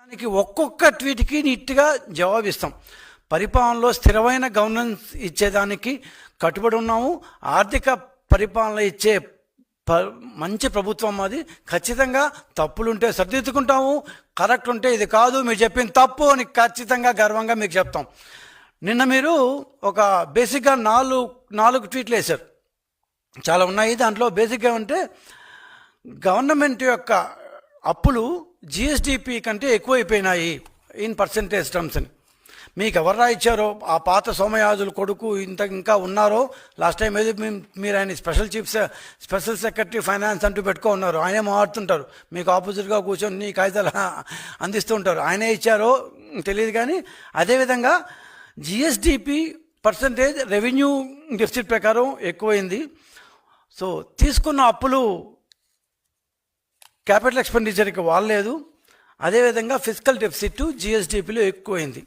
దానికి ఒక్కొక్క ట్వీట్కి నీట్గా జవాబిస్తాం. పరిపాలనలో స్థిరమైన గవర్నెన్స్ ఇచ్చేదానికి కట్టుబడి ఉన్నాము. ఆర్థిక పరిపాలన ఇచ్చే మంచి ప్రభుత్వం అది. ఖచ్చితంగా తప్పులుంటే సరిదిద్దుకుంటాము, కరెక్ట్ ఉంటే ఇది కాదు మీరు చెప్పింది తప్పు అని ఖచ్చితంగా గర్వంగా మీకు చెప్తాం. నిన్న మీరు ఒక బేసిక్గా నాలుగు ట్వీట్లు వేశారు, చాలా ఉన్నాయి. దాంట్లో బేసిక్గా అంటే గవర్నమెంట్ యొక్క అప్పులు జిఎస్డిపి కంటే ఎక్కువైపోయినాయి ఇన్ పర్సంటేజ్ టర్మ్స్ అని. మీకు ఎవరు ఇచ్చారో ఆ పాత సోమయాజుల కొడుకు ఇంకా ఉన్నారో, లాస్ట్ టైం ఏదో మీరు ఆయన స్పెషల్ సెక్రటరీ ఫైనాన్స్ అంటూ పెట్టుకో ఉన్నారు, ఆయనే మాట్లాడుతుంటారు, మీకు ఆపోజిట్గా కూర్చొని నీ కాగితాలు అందిస్తూ ఉంటారు. ఆయనే ఇచ్చారో తెలియదు. కానీ అదేవిధంగా జిఎస్డిపి పర్సంటేజ్ రెవెన్యూ డెఫిసిట్ ప్రకారం ఎక్కువైంది. సో తీసుకున్న అప్పులు క్యాపిటల్ ఎక్స్పెండిచర్కి వాళ్ళలేదు. అదేవిధంగా ఫిజికల్ డెఫిసిట్ జిఎస్డిపిలో ఎక్కువైంది.